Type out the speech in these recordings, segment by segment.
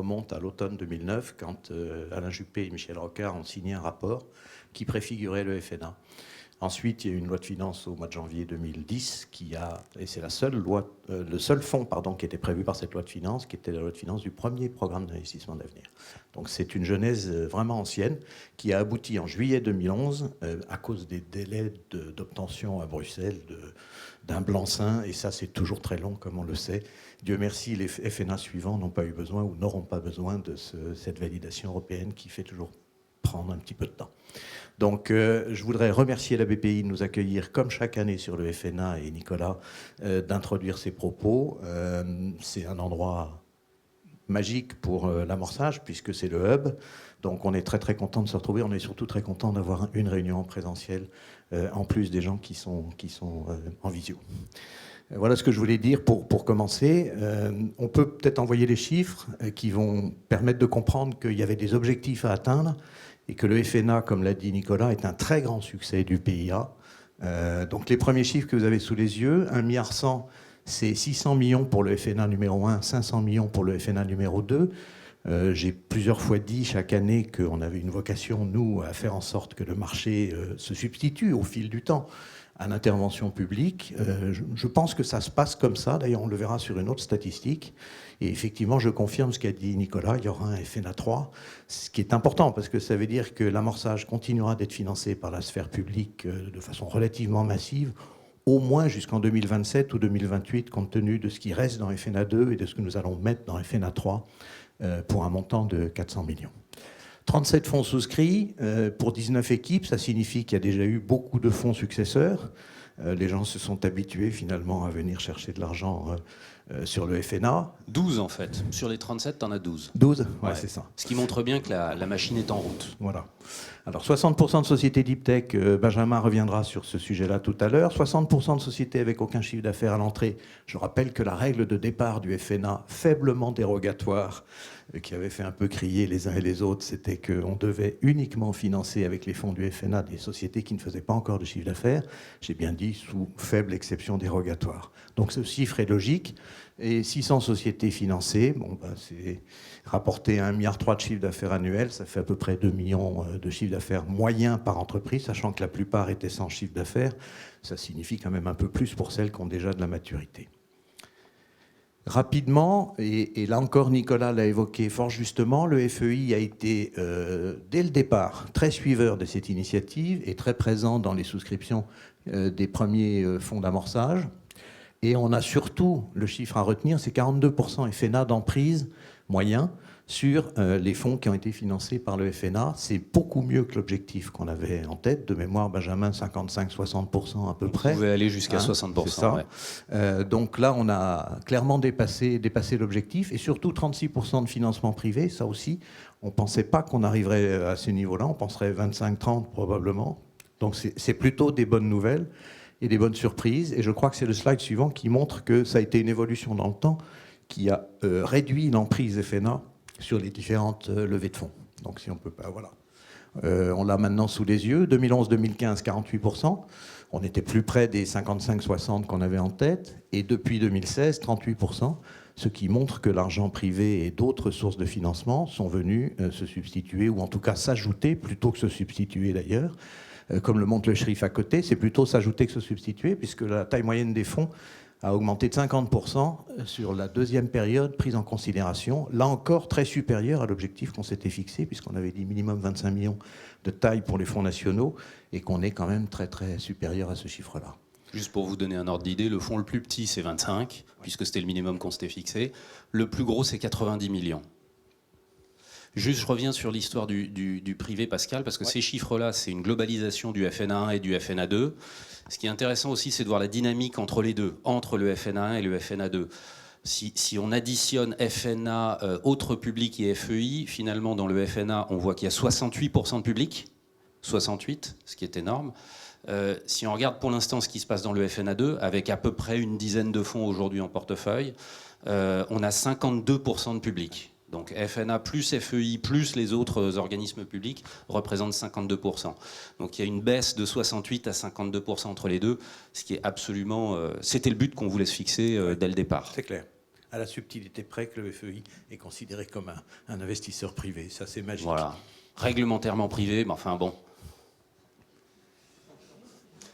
remonte à l'automne 2009, quand Alain Juppé et Michel Rocard ont signé un rapport qui préfigurait le FNA. Ensuite, il y a eu une loi de finances au mois de janvier 2010 et c'est le seul fonds qui était prévu par cette loi de finances, qui était la loi de finances du premier programme d'investissement d'avenir. Donc c'est une genèse vraiment ancienne qui a abouti en juillet 2011 à cause des délais d'obtention à Bruxelles d'un blanc-seing, et ça c'est toujours très long comme on le sait. Dieu merci, les FNA suivants n'ont pas eu besoin ou n'auront pas besoin de cette validation européenne qui fait toujours prendre un petit peu de temps. Donc je voudrais remercier la BPI de nous accueillir comme chaque année sur le FNA et Nicolas d'introduire ses propos. C'est un endroit magique pour l'amorçage puisque c'est le hub. Donc on est très très content de se retrouver. On est surtout très content d'avoir une réunion en présentiel en plus des gens qui sont en visio. Voilà ce que je voulais dire pour commencer. On peut peut-être envoyer les chiffres qui vont permettre de comprendre qu'il y avait des objectifs à atteindre et que le FNA, comme l'a dit Nicolas, est un très grand succès du PIA. Donc les premiers chiffres que vous avez sous les yeux, 1,1 milliard, c'est 600 millions pour le FNA numéro 1, 500 millions pour le FNA numéro 2. J'ai plusieurs fois dit chaque année qu'on avait une vocation, nous, à faire en sorte que le marché se substitue au fil du temps à l'intervention publique. Je pense que ça se passe comme ça. D'ailleurs, on le verra sur une autre statistique. Et effectivement, je confirme ce qu'a dit Nicolas, il y aura un FNA 3, ce qui est important, parce que ça veut dire que l'amorçage continuera d'être financé par la sphère publique de façon relativement massive, au moins jusqu'en 2027 ou 2028, compte tenu de ce qui reste dans FNA 2 et de ce que nous allons mettre dans FNA 3 pour un montant de 400 millions. 37 fonds souscrits pour 19 équipes, ça signifie qu'il y a déjà eu beaucoup de fonds successeurs. Les gens se sont habitués finalement à venir chercher de l'argent sur le FNA. 12 en fait. Sur les 37, t'en as 12. 12 ouais, c'est ça. Ce qui montre bien que la machine est en route. Voilà. Alors 60% de sociétés deep tech, Benjamin reviendra sur ce sujet-là tout à l'heure. 60% de sociétés avec aucun chiffre d'affaires à l'entrée. Je rappelle que la règle de départ du FNA, faiblement dérogatoire, qui avait fait un peu crier les uns et les autres, c'était qu'on devait uniquement financer avec les fonds du FNA des sociétés qui ne faisaient pas encore de chiffre d'affaires. J'ai bien dit sous faible exception dérogatoire. Donc ce chiffre est logique. Et 600 sociétés financées, c'est rapporté 1,3 milliard de chiffre d'affaires annuel, ça fait à peu près 2 millions de chiffre d'affaires moyens par entreprise, sachant que la plupart étaient sans chiffre d'affaires. Ça signifie quand même un peu plus pour celles qui ont déjà de la maturité. Rapidement, et là encore Nicolas l'a évoqué fort justement, le FEI a été dès le départ très suiveur de cette initiative et très présent dans les souscriptions des premiers fonds d'amorçage. Et on a surtout, le chiffre à retenir, c'est 42% FNA d'emprise moyen sur les fonds qui ont été financés par le FNA. C'est beaucoup mieux que l'objectif qu'on avait en tête. De mémoire, Benjamin, 55-60% à peu près. Vous pouvez aller jusqu'à 60%. C'est ça. Ouais. Donc là, on a clairement dépassé l'objectif. Et surtout, 36% de financement privé, ça aussi, on ne pensait pas qu'on arriverait à ce niveau-là. On penserait 25-30 probablement. Donc c'est plutôt des bonnes nouvelles et des bonnes surprises. Et je crois que c'est le slide suivant qui montre que ça a été une évolution dans le temps qui a réduit l'emprise FNA sur les différentes levées de fonds. Donc si on peut pas, voilà. On l'a maintenant sous les yeux. 2011-2015, 48%. On était plus près des 55-60 qu'on avait en tête. Et depuis 2016, 38%. Ce qui montre que l'argent privé et d'autres sources de financement sont venus se substituer, ou en tout cas s'ajouter, plutôt que se substituer d'ailleurs. Comme le montre le chiffre à côté, c'est plutôt s'ajouter que se substituer, puisque la taille moyenne des fonds a augmenté de 50% sur la deuxième période prise en considération, là encore très supérieure à l'objectif qu'on s'était fixé, puisqu'on avait dit minimum 25 millions de taille pour les fonds nationaux, et qu'on est quand même très très supérieur à ce chiffre-là. Juste pour vous donner un ordre d'idée, le fonds le plus petit, c'est 25, puisque c'était le minimum qu'on s'était fixé. Le plus gros, c'est 90 millions. Juste, je reviens sur l'histoire du privé, Pascal, parce que ces chiffres-là, c'est une globalisation du FNA1 et du FNA2. Ce qui est intéressant aussi, c'est de voir la dynamique entre les deux, entre le FNA1 et le FNA2. Si on additionne FNA, autres publics et FEI, finalement, dans le FNA, on voit qu'il y a 68% de public, 68, ce qui est énorme. Si on regarde pour l'instant ce qui se passe dans le FNA2, avec à peu près une dizaine de fonds aujourd'hui en portefeuille, on a 52% de public. Donc FNA plus FEI plus les autres organismes publics représentent 52%. Donc il y a une baisse de 68 à 52% entre les deux, ce qui est absolument... c'était le but qu'on voulait se fixer dès le départ. C'est clair. à la subtilité près que le FEI est considéré comme un investisseur privé. Ça, c'est magique. Voilà. Réglementairement privé, mais enfin bon.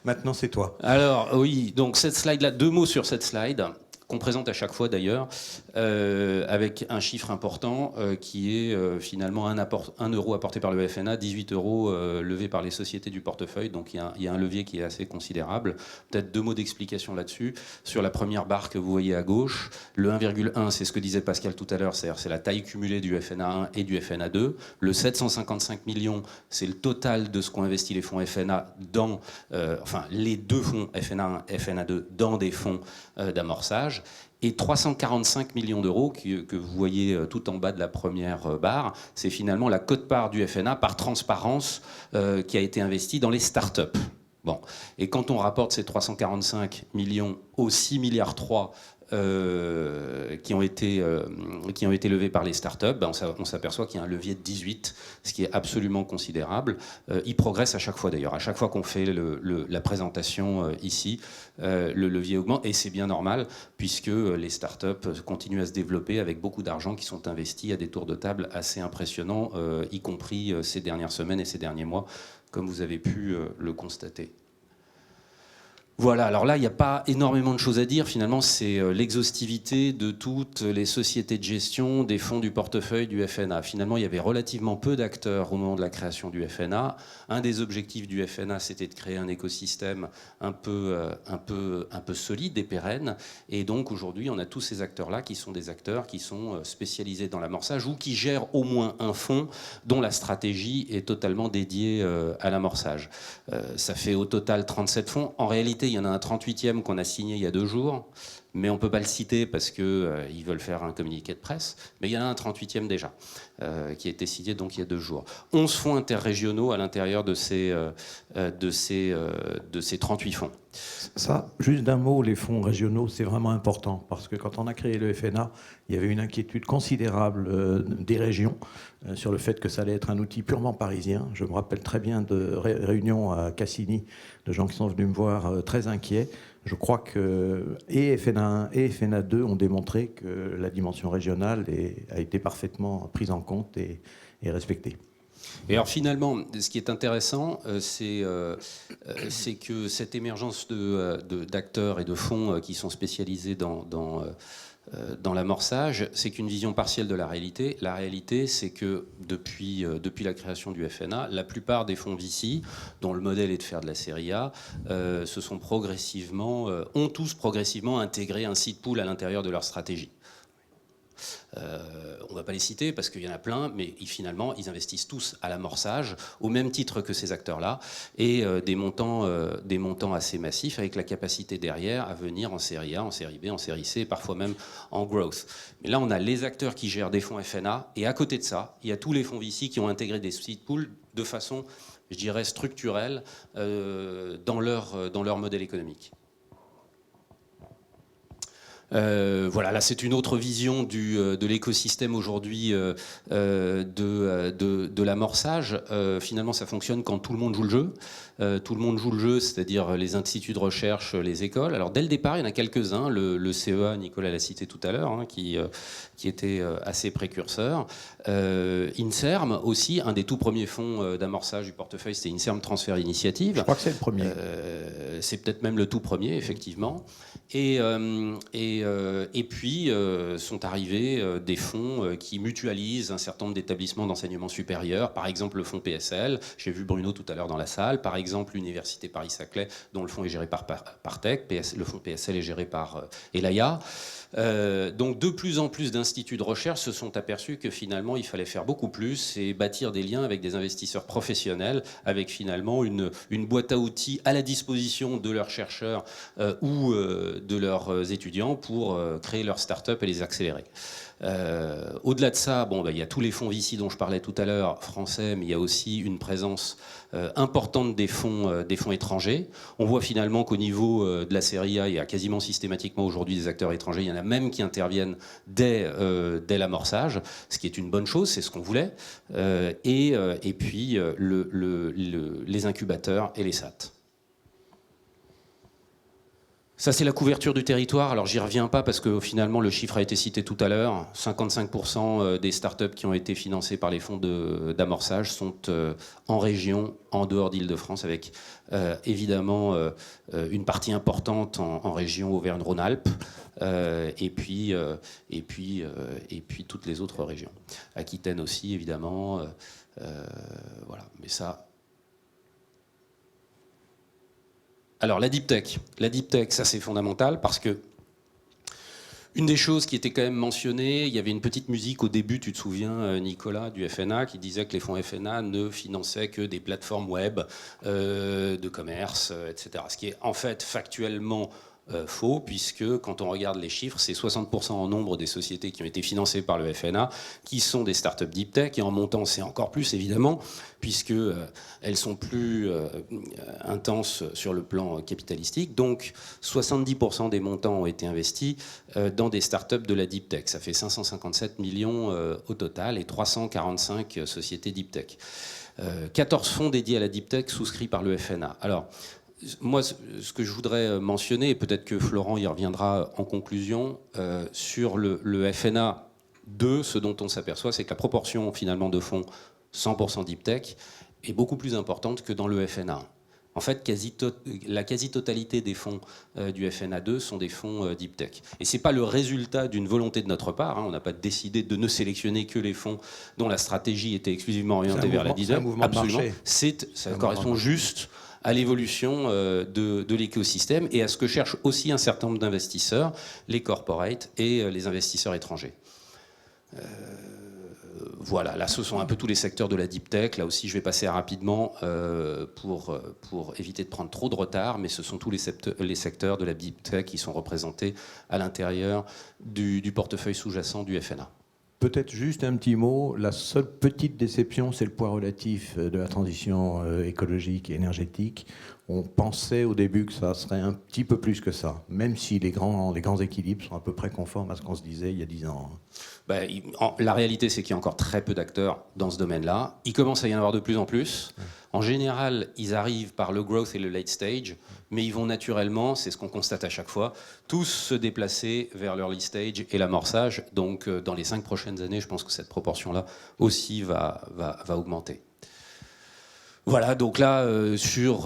Maintenant, c'est toi. Alors oui, donc cette slide-là, 2 mots sur cette slide, qu'on présente à chaque fois d'ailleurs, avec un chiffre important qui est finalement 1 euro apporté par le FNA, 18 euros levés par les sociétés du portefeuille, donc il y a un levier qui est assez considérable. Peut-être 2 mots d'explication là-dessus. Sur la première barre que vous voyez à gauche, le 1,1, c'est ce que disait Pascal tout à l'heure, c'est la taille cumulée du FNA 1 et du FNA 2. Le 755 millions, c'est le total de ce qu'ont investi les fonds FNA dans, enfin les 2 fonds FNA 1 et FNA 2 dans des fonds d'amorçage. Et 345 millions d'euros que vous voyez tout en bas de la première barre, c'est finalement la quote-part du FNA par transparence qui a été investie dans les startups. Bon. Et quand on rapporte ces 345 millions aux 6,3 milliards qui ont été levés par les startups, ben on s'aperçoit qu'il y a un levier de 18, ce qui est absolument considérable. Il progresse à chaque fois d'ailleurs. À chaque fois qu'on fait la présentation ici, le levier augmente et c'est bien normal puisque les startups continuent à se développer avec beaucoup d'argent qui sont investis à des tours de table assez impressionnants, y compris ces dernières semaines et ces derniers mois, comme vous avez pu le constater. Voilà, alors là, il n'y a pas énormément de choses à dire. Finalement, c'est l'exhaustivité de toutes les sociétés de gestion des fonds du portefeuille du FNA. Finalement, il y avait relativement peu d'acteurs au moment de la création du FNA. Un des objectifs du FNA, c'était de créer un écosystème un peu solide et pérenne. Et donc, aujourd'hui, on a tous ces acteurs-là qui sont des acteurs qui sont spécialisés dans l'amorçage ou qui gèrent au moins un fonds dont la stratégie est totalement dédiée à l'amorçage. Ça fait au total 37 fonds. En réalité, il y en a un 38e qu'on a signé il y a 2 jours, mais on ne peut pas le citer parce qu'ils veulent faire un communiqué de presse. Mais il y en a un 38e déjà, qui a été signé donc il y a 2 jours. 11 fonds interrégionaux à l'intérieur de ces 38 fonds. Ça, juste d'un mot, les fonds régionaux, c'est vraiment important parce que quand on a créé le FNA, il y avait une inquiétude considérable des régions sur le fait que ça allait être un outil purement parisien. Je me rappelle très bien de réunions à Cassini, de gens qui sont venus me voir très inquiets. Je crois que et FNA 1 et FNA 2 ont démontré que la dimension régionale a été parfaitement prise en compte et respectée. Et alors finalement, ce qui est intéressant, c'est que cette émergence d'acteurs et de fonds qui sont spécialisés dans l'amorçage, c'est qu'une vision partielle de la réalité. La réalité, c'est que depuis la création du FNA, la plupart des fonds VC, dont le modèle est de faire de la série A, ont tous progressivement intégré un seed pool à l'intérieur de leur stratégie. On ne va pas les citer parce qu'il y en a plein, mais finalement, ils investissent tous à l'amorçage, au même titre que ces acteurs-là, et des montants assez massifs, avec la capacité derrière à venir en série A, en série B, en série C, et parfois même en growth. Mais là, on a les acteurs qui gèrent des fonds FNA, et à côté de ça, il y a tous les fonds VC qui ont intégré des seed pools de façon, je dirais, structurelle dans leur modèle économique. Voilà, là c'est une autre vision de l'écosystème aujourd'hui de l'amorçage. Finalement, ça fonctionne quand tout le monde joue le jeu. Tout le monde joue le jeu, c'est-à-dire les instituts de recherche, les écoles. Alors dès le départ, il y en a quelques-uns. Le CEA, Nicolas l'a cité tout à l'heure, hein, qui était assez précurseur. INSERM aussi, un des tout premiers fonds d'amorçage du portefeuille, c'était INSERM Transfert Initiative. Je crois que c'est le premier. C'est peut-être même le tout premier, effectivement. Et puis sont arrivés des fonds qui mutualisent un certain nombre d'établissements d'enseignement supérieur, par exemple le fonds PSL, j'ai vu Bruno tout à l'heure dans la salle, par exemple l'Université Paris-Saclay, dont le fonds est géré par Partech, le fonds PSL est géré par Elaya. Donc de plus en plus d'instituts de recherche se sont aperçus que finalement il fallait faire beaucoup plus et bâtir des liens avec des investisseurs professionnels, avec finalement une boîte à outils à la disposition de leurs chercheurs ou de leurs étudiants pour créer leurs startups et les accélérer. Au-delà de ça, il y a tous les fonds VC dont je parlais tout à l'heure, français, mais il y a aussi une présence importante des fonds étrangers. On voit finalement qu'au niveau de la série A, il y a quasiment systématiquement aujourd'hui des acteurs étrangers. Il y en a même qui interviennent dès l'amorçage, ce qui est une bonne chose, c'est ce qu'on voulait. Et puis les incubateurs et les SAT. Ça, c'est la couverture du territoire. Alors, j'y reviens pas parce que finalement, le chiffre a été cité tout à l'heure. 55% des startups qui ont été financées par les fonds d'amorçage sont en région, en dehors d'Île-de-France, avec évidemment une partie importante en région Auvergne-Rhône-Alpes et puis toutes les autres régions. Aquitaine aussi, évidemment. Voilà. Mais ça. Alors la deep tech, ça c'est fondamental parce que une des choses qui était quand même mentionnée, il y avait une petite musique au début, tu te souviens Nicolas du FNA, qui disait que les fonds FNA ne finançaient que des plateformes web de commerce, etc. Ce qui est en fait factuellement faux, puisque quand on regarde les chiffres, c'est 60% en nombre des sociétés qui ont été financées par le FNA qui sont des startups deep tech, et en montant c'est encore plus évidemment, puisque elles sont plus intenses sur le plan capitalistique. Donc 70% des montants ont été investis dans des startups de la deep tech. Ça fait 557 millions au total et 345 sociétés deep tech. 14 fonds dédiés à la deep tech souscrits par le FNA. Alors, moi, ce que je voudrais mentionner, et peut-être que Florent y reviendra en conclusion, sur le FNA 2, ce dont on s'aperçoit, c'est que la proportion finalement de fonds 100% deep tech est beaucoup plus importante que dans le FNA. En fait, la quasi-totalité des fonds du FNA 2 sont des fonds deep tech. Et ce n'est pas le résultat d'une volonté de notre part. Hein. On n'a pas décidé de ne sélectionner que les fonds dont la stratégie était exclusivement orientée vers la deep tech. Absolument. Ça correspond juste à l'évolution de l'écosystème et à ce que cherchent aussi un certain nombre d'investisseurs, les corporates et les investisseurs étrangers. Voilà, là ce sont un peu tous les secteurs de la deep tech. Là aussi je vais passer rapidement pour éviter de prendre trop de retard, mais ce sont tous les secteurs de la deep tech qui sont représentés à l'intérieur du portefeuille sous-jacent du FNA. Peut-être juste un petit mot, la seule petite déception, c'est le poids relatif de la transition écologique et énergétique. On pensait au début que ça serait un petit peu plus que ça, même si les grands équilibres sont à peu près conformes à ce qu'on se disait il y a 10 ans. Ben, la réalité, c'est qu'il y a encore très peu d'acteurs dans ce domaine-là. Il commence à y en avoir de plus en plus. En général, ils arrivent par le growth et le late stage, mais ils vont naturellement, c'est ce qu'on constate à chaque fois, tous se déplacer vers l'early stage et l'amorçage. Donc, dans les 5 prochaines années, je pense que cette proportion-là aussi va augmenter. Voilà, donc là,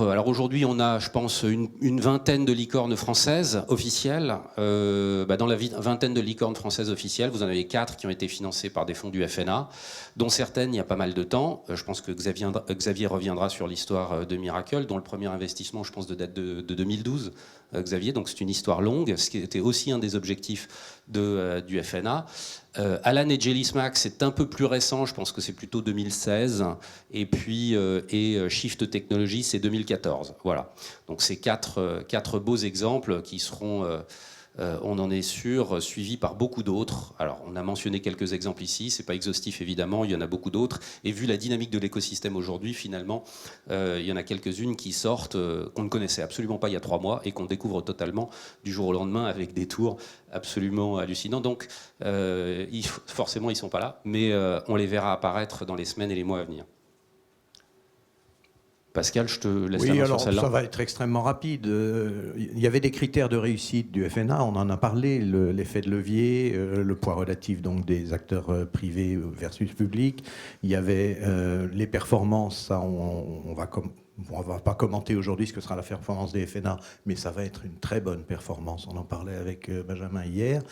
alors aujourd'hui, on a, je pense, une vingtaine de licornes françaises officielles. Dans la vingtaine de licornes françaises officielles, vous en avez 4 qui ont été financées par des fonds du FNA, dont certaines il y a pas mal de temps. Je pense que Xavier reviendra sur l'histoire de Miracle, dont le premier investissement, je pense, date de 2012. Xavier, donc c'est une histoire longue, ce qui était aussi un des objectifs du FNA. Alan et Jelly Smack, c'est un peu plus récent, je pense que c'est plutôt 2016, et puis Shift Technology, c'est 2014. Voilà. Donc c'est quatre beaux exemples qui seront, on en est sûr, suivis par beaucoup d'autres. Alors on a mentionné quelques exemples ici, c'est pas exhaustif évidemment, il y en a beaucoup d'autres, et vu la dynamique de l'écosystème aujourd'hui, finalement, il y en a quelques-unes qui sortent, qu'on ne connaissait absolument pas il y a 3 mois, et qu'on découvre totalement du jour au lendemain avec des tours absolument hallucinants. Donc forcément ils sont pas là, mais on les verra apparaître dans les semaines et les mois à venir. Pascal, je te laisse la main sur celle-là. Ça va être extrêmement rapide. Il y avait des critères de réussite du FNA, on en a parlé, l'effet de levier, le poids relatif donc des acteurs privés versus publics. Il y avait les performances, ça on va pas commenter aujourd'hui ce que sera la performance des FNA, mais ça va être une très bonne performance. On en parlait avec Benjamin hier.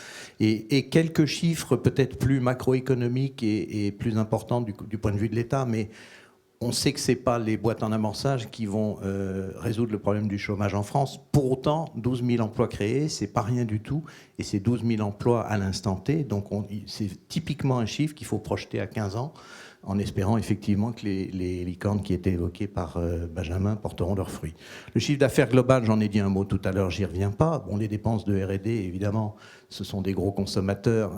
Et quelques chiffres peut-être plus macroéconomiques et plus importants du point de vue de l'État, mais on sait que ce n'est pas les boîtes en amorçage qui vont résoudre le problème du chômage en France. Pour autant, 12 000 emplois créés, ce n'est pas rien du tout. Et c'est 12 000 emplois à l'instant T. Donc c'est typiquement un chiffre qu'il faut projeter à 15 ans, en espérant effectivement que les licornes qui étaient évoquées par Benjamin porteront leurs fruits. Le chiffre d'affaires global, j'en ai dit un mot tout à l'heure, j'y reviens pas. Bon, les dépenses de R&D, évidemment, ce sont des gros consommateurs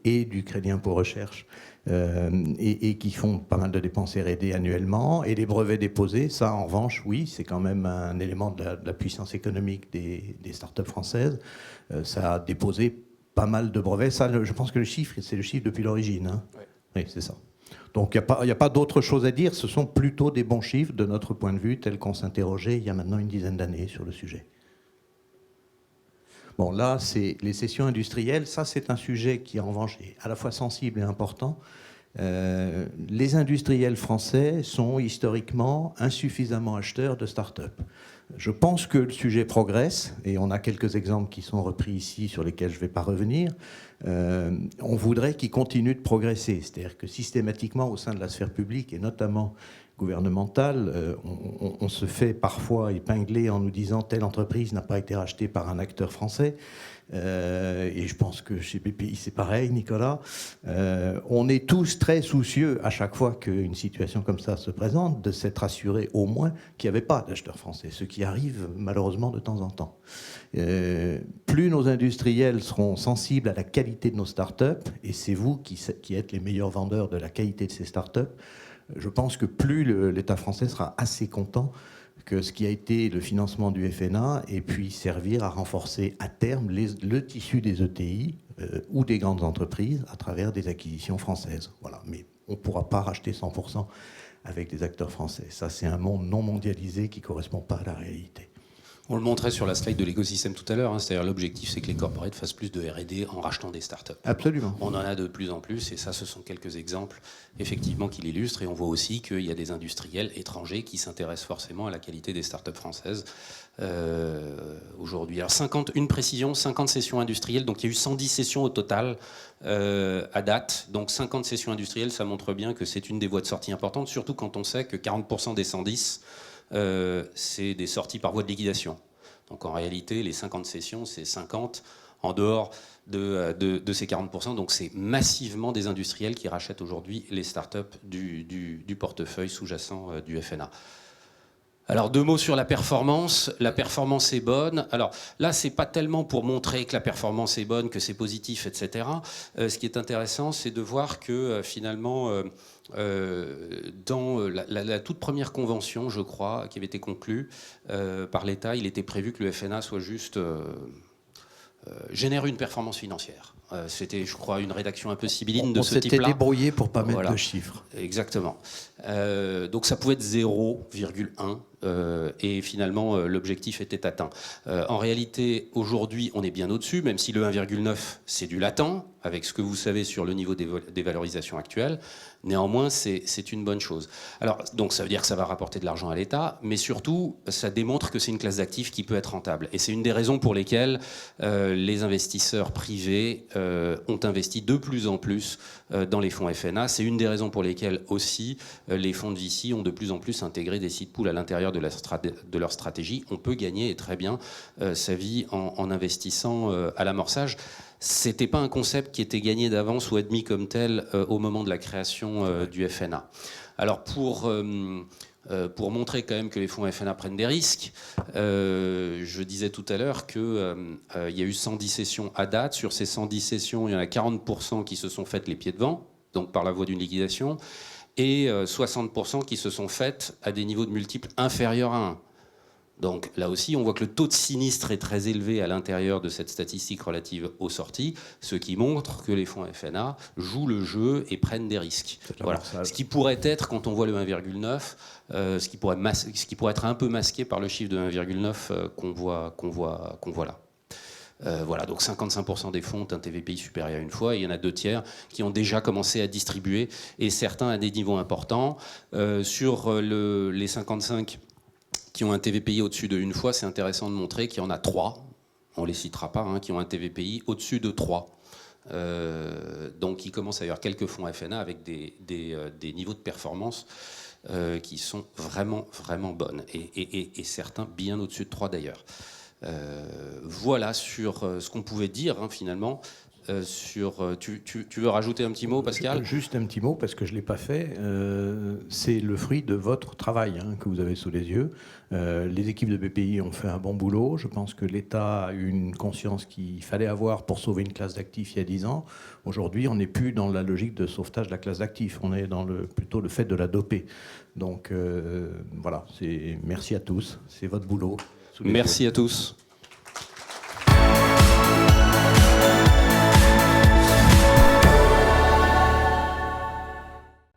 et du crédit impôt recherche. Et qui font pas mal de dépenses R&D annuellement. Et les brevets déposés, ça en revanche, oui, c'est quand même un élément de la puissance économique des startups françaises. Ça a déposé pas mal de brevets. Ça, je pense que le chiffre, c'est le chiffre depuis l'origine. Hein. Ouais. Oui, c'est ça. Donc il n'y a pas d'autre chose à dire. Ce sont plutôt des bons chiffres de notre point de vue, tels qu'on s'interrogeait il y a maintenant une dizaine d'années sur le sujet. Bon, là, c'est les cessions industrielles. Ça, c'est un sujet qui, en revanche, est à la fois sensible et important. Les industriels français sont historiquement insuffisamment acheteurs de start-up. Je pense que le sujet progresse, et on a quelques exemples qui sont repris ici sur lesquels je ne vais pas revenir. On voudrait qu'il continue de progresser, c'est-à-dire que systématiquement au sein de la sphère publique, et notamment gouvernementale, on se fait parfois épingler en nous disant telle entreprise n'a pas été rachetée par un acteur français. Et je pense que chez BPI c'est pareil, Nicolas. On est tous très soucieux à chaque fois qu'une situation comme ça se présente de s'être assuré au moins qu'il n'y avait pas d'acheteurs français, ce qui arrive malheureusement de temps en temps. Plus nos industriels seront sensibles à la qualité de nos startups, et c'est vous qui êtes les meilleurs vendeurs de la qualité de ces startups, je pense que plus l'État français sera assez content que ce qui a été le financement du FNA et puis servir à renforcer à terme le tissu des ETI ou des grandes entreprises à travers des acquisitions françaises. Voilà. Mais on ne pourra pas racheter 100% avec des acteurs français. Ça, c'est un monde non mondialisé qui ne correspond pas à la réalité. On le montrait sur la slide de l'écosystème tout à l'heure, hein, c'est-à-dire l'objectif c'est que les corporates fassent plus de R&D en rachetant des startups. Absolument. On en a de plus en plus et ça ce sont quelques exemples effectivement qui l'illustrent et on voit aussi qu'il y a des industriels étrangers qui s'intéressent forcément à la qualité des startups françaises aujourd'hui. Alors une précision, 50 sessions industrielles, donc il y a eu 110 sessions au total à date, donc 50 sessions industrielles, ça montre bien que c'est une des voies de sortie importantes, surtout quand on sait que 40% des 110 c'est des sorties par voie de liquidation. Donc en réalité, les 50 sessions, c'est 50 en dehors de ces 40%. Donc c'est massivement des industriels qui rachètent aujourd'hui les startups du portefeuille sous-jacent du FNA. Alors 2 mots sur la performance. La performance est bonne. Alors là, c'est pas tellement pour montrer que la performance est bonne, que c'est positif, etc. Ce qui est intéressant, c'est de voir que finalement, dans la toute première convention, je crois, qui avait été conclue par l'État, il était prévu que le FNA soit juste génère une performance financière. C'était, je crois, une rédaction un peu sibylline de ce type-là. On s'était débrouillé pour ne pas mettre Voilà. de chiffres. Exactement. Donc ça pouvait être 0,1 et finalement l'objectif était atteint. En réalité, aujourd'hui, on est bien au-dessus, même si le 1,9 c'est du latent, avec ce que vous savez sur le niveau des valorisations actuelles. Néanmoins, c'est une bonne chose. Alors, donc ça veut dire que ça va rapporter de l'argent à l'État, mais surtout, ça démontre que c'est une classe d'actifs qui peut être rentable. Et c'est une des raisons pour lesquelles les investisseurs privés ont investi de plus en plus dans les fonds FNA. C'est une des raisons pour lesquelles aussi les fonds de VC ont de plus en plus intégré des seed pools à l'intérieur de leur stratégie. On peut gagner, et très bien, sa vie en investissant à l'amorçage. C'était pas un concept qui était gagné d'avance ou admis comme tel au moment de la création du FNA. Alors pour montrer quand même que les fonds FNA prennent des risques, je disais tout à l'heure qu'il y a eu 110 sessions à date. Sur ces 110 sessions, il y en a 40% qui se sont faites les pieds devant, donc par la voie d'une liquidation, et 60% qui se sont faites à des niveaux de multiples inférieurs à 1. Donc là aussi, on voit que le taux de sinistre est très élevé à l'intérieur de cette statistique relative aux sorties, ce qui montre que les fonds FNA jouent le jeu et prennent des risques. Voilà. Ce qui pourrait être, quand on voit le 1,9, ce qui pourrait être un peu masqué par le chiffre de 1,9 qu'on voit là. Voilà, donc 55% des fonds ont un TVPI supérieur à une fois, et il y en a 2 tiers qui ont déjà commencé à distribuer, et certains à des niveaux importants. Sur les 55 qui ont un TVPI au-dessus de 1 fois, c'est intéressant de montrer qu'il y en a 3, on ne les citera pas, hein, qui ont un TVPI au-dessus de 3. Donc il commence à y avoir quelques fonds FNA avec des niveaux de performance qui sont vraiment, vraiment bonnes, et certains bien au-dessus de 3 d'ailleurs. Voilà sur ce qu'on pouvait dire, hein, finalement. Tu veux rajouter un petit mot, Pascal ? Juste un petit mot, parce que je ne l'ai pas fait. C'est le fruit de votre travail, hein, que vous avez sous les yeux. Les équipes de BPI ont fait un bon boulot. Je pense que l'État a eu une conscience qu'il fallait avoir pour sauver une classe d'actifs il y a 10 ans. Aujourd'hui, on n'est plus dans la logique de sauvetage de la classe d'actifs. On est dans plutôt le fait de la doper. Donc voilà, merci à tous. C'est votre boulot. Merci à tous.